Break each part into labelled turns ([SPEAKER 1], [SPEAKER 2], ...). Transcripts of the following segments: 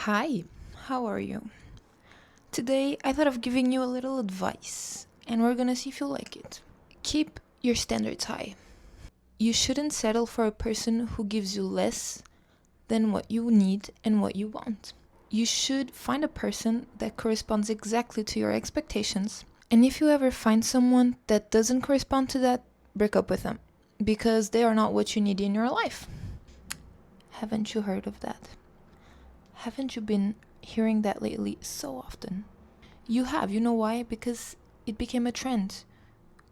[SPEAKER 1] Hi, how are you? Today I thought of giving you a little advice, and we're gonna see if you like it. Keep your standards high. You shouldn't settle for a person who gives you less than what you need and what you want. You should find a person that corresponds exactly to your expectations. And if you ever find someone that doesn't correspond to that, break up with them because they are not what you need in your life. Haven't you heard of that? Haven't you been hearing that lately so often? You have. You know why? Because it became a trend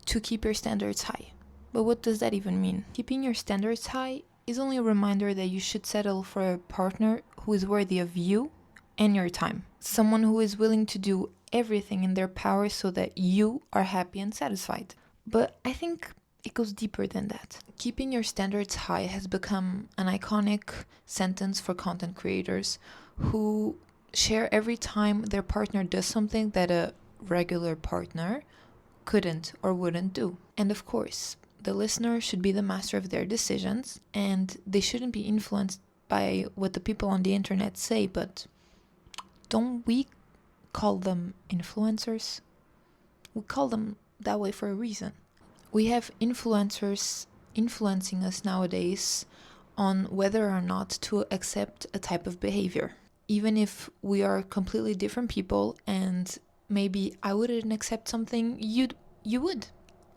[SPEAKER 1] to keep your standards high. But what does that even mean? Keeping your standards high is only a reminder that you should settle for a partner who is worthy of you and your time. Someone who is willing to do everything in their power so that you are happy and satisfied. But I think it goes deeper than that. Keeping your standards high has become an iconic sentence for content creators who share every time their partner does something that a regular partner couldn't or wouldn't do. And of course, the listener should be the master of their decisions and they shouldn't be influenced by what the people on the internet say, but don't we call them influencers? We call them that way for a reason. We have influencers influencing us nowadays on whether or not to accept a type of behavior. Even if we are completely different people and maybe I wouldn't accept something, you would.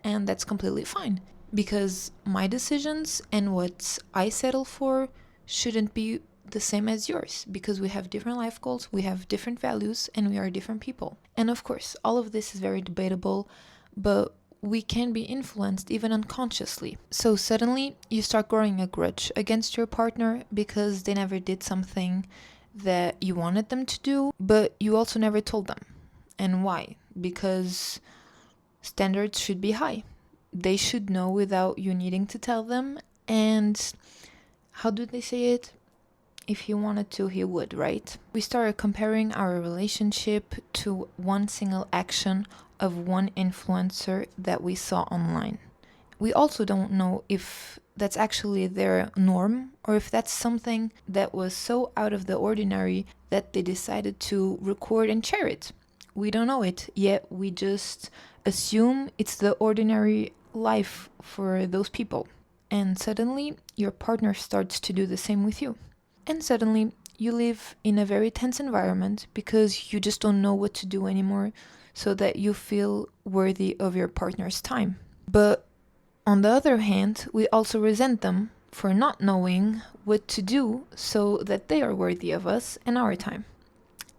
[SPEAKER 1] And that's completely fine. Because my decisions and what I settle for shouldn't be the same as yours, because we have different life goals, we have different values, and we are different people. And of course, all of this is very debatable, but we can be influenced even unconsciously. So suddenly you start growing a grudge against your partner because they never did something that you wanted them to do, but you also never told them. And why? Because standards should be high. They should know without you needing to tell them. And how do they say it? If he wanted to, he would, right? We started comparing our relationship to one single action of one influencer that we saw online. We also don't know if that's actually their norm or if that's something that was so out of the ordinary that they decided to record and share it. We don't know it, yet we just assume it's the ordinary life for those people. And suddenly, your partner starts to do the same with you. And suddenly, you live in a very tense environment because you just don't know what to do anymore so that you feel worthy of your partner's time. But on the other hand, we also resent them for not knowing what to do so that they are worthy of us and our time.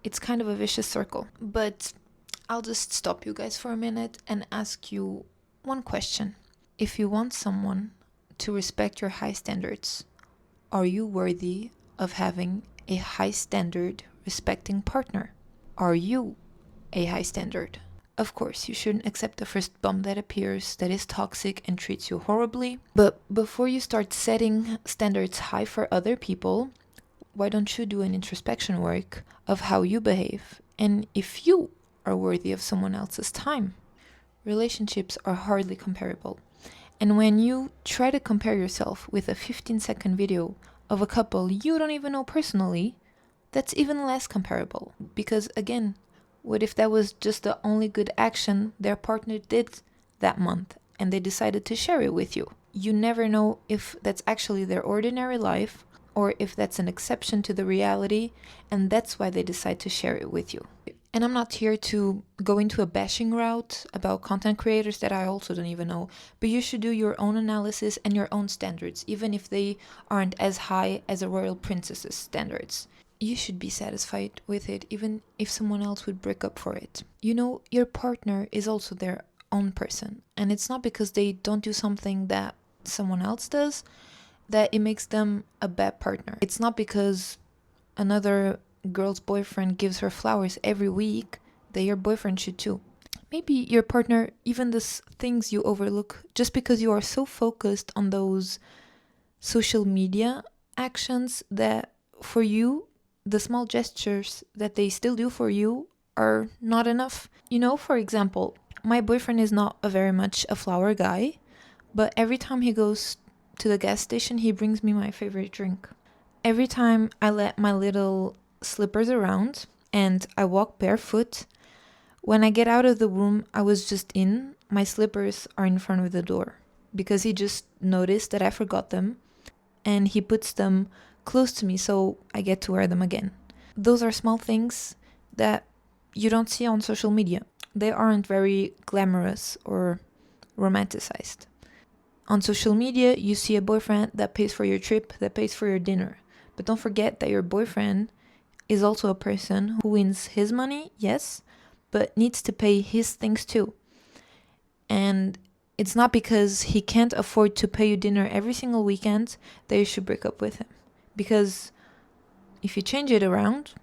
[SPEAKER 1] It's kind of a vicious circle. But I'll just stop you guys for a minute and ask you one question. If you want someone to respect your high standards, are you worthy of having a high standard respecting partner? Are you a high standard? Of course, you shouldn't accept the first bum that appears that is toxic and treats you horribly. But before you start setting standards high for other people, why don't you do an introspection work of how you behave and if you are worthy of someone else's time? Relationships are hardly comparable. And when you try to compare yourself with a 15-second video of a couple you don't even know personally, that's even less comparable. Because again, what if that was just the only good action their partner did that month and they decided to share it with you? You never know if that's actually their ordinary life or if that's an exception to the reality and that's why they decide to share it with you. And I'm not here to go into a bashing route about content creators that I also don't even know, but you should do your own analysis and your own standards, even if they aren't as high as a royal princess's standards. You should be satisfied with it, even if someone else would break up for it. You know, your partner is also their own person, and it's not because they don't do something that someone else does that it makes them a bad partner. It's not because another girl's boyfriend gives her flowers every week that your boyfriend should too. Maybe your partner even does things you overlook just because you are so focused on those social media actions that for you, the small gestures that they still do for you are not enough. You know, for example, my boyfriend is not a very much a flower guy, but every time he goes to the gas station, he brings me my favorite drink. Every time I let my little slippers around and I walk barefoot. When I get out of the room I was just in, my slippers are in front of the door because he just noticed that I forgot them and he puts them close to me so I get to wear them again. Those are small things that you don't see on social media. They aren't very glamorous or romanticized. On social media, you see a boyfriend that pays for your trip, that pays for your dinner. But don't forget that your boyfriend is also a person who wins his money, yes, but needs to pay his things too. And it's not because he can't afford to pay you dinner every single weekend that you should break up with him. Because if you change it around,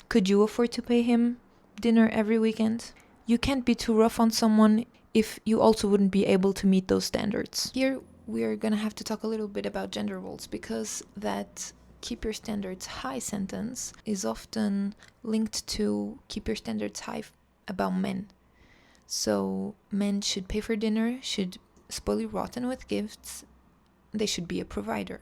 [SPEAKER 1] could you afford to pay him dinner every weekend? You can't be too rough on someone if you also wouldn't be able to meet those standards. Here we're gonna have to talk a little bit about gender roles because that keep your standards high sentence is often linked to keep your standards high about men. So men should pay for dinner, should spoil you rotten with gifts, they should be a provider.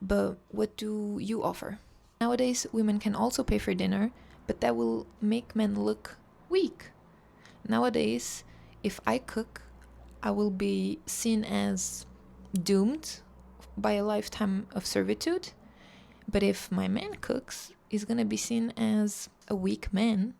[SPEAKER 1] But what do you offer? Nowadays women can also pay for dinner, but that will make men look weak. Nowadays, if I cook, I will be seen as doomed by a lifetime of servitude. But if my man cooks, he's gonna be seen as a weak man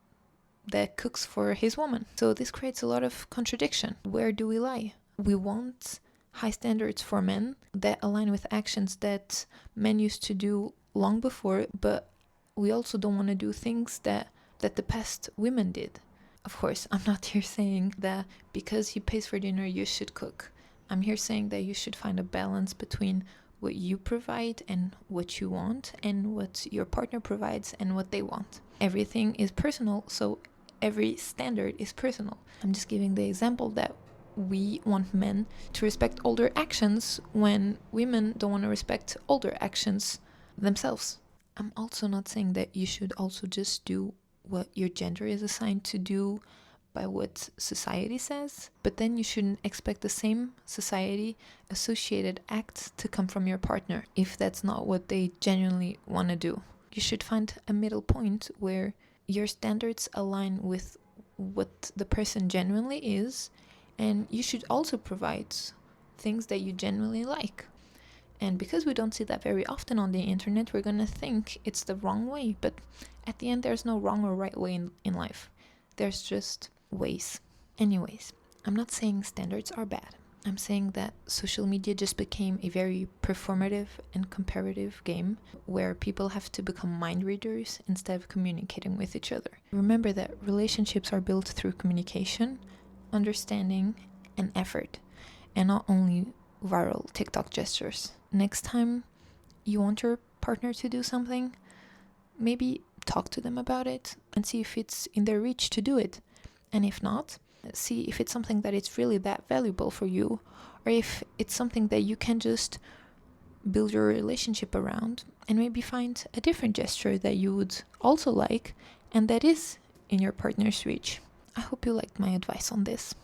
[SPEAKER 1] that cooks for his woman. So this creates a lot of contradiction. Where do we lie? We want high standards for men that align with actions that men used to do long before, but we also don't want to do things that the past women did. Of course, I'm not here saying that because he pays for dinner, you should cook. I'm here saying that you should find a balance between what you provide and what you want, and what your partner provides and what they want. Everything is personal, so every standard is personal. I'm just giving the example that we want men to respect older actions when women don't want to respect older actions themselves. I'm also not saying that you should also just do what your gender is assigned to do by what society says, but then you shouldn't expect the same society associated acts to come from your partner if that's not what they genuinely want to do. You should find a middle point where your standards align with what the person genuinely is, and you should also provide things that you genuinely like. And because we don't see that very often on the internet, we're gonna think it's the wrong way. But at the end, there's no wrong or right way in life. There's just ways. Anyways, I'm not saying standards are bad. I'm saying that social media just became a very performative and comparative game where people have to become mind readers instead of communicating with each other. Remember that relationships are built through communication, understanding, and effort, and not only viral TikTok gestures. Next time you want your partner to do something, maybe talk to them about it and see if it's in their reach to do it. And if not, see if it's something that it's really that valuable for you, or if it's something that you can just build your relationship around, and maybe find a different gesture that you would also like and that is in your partner's reach. I hope you liked my advice on this.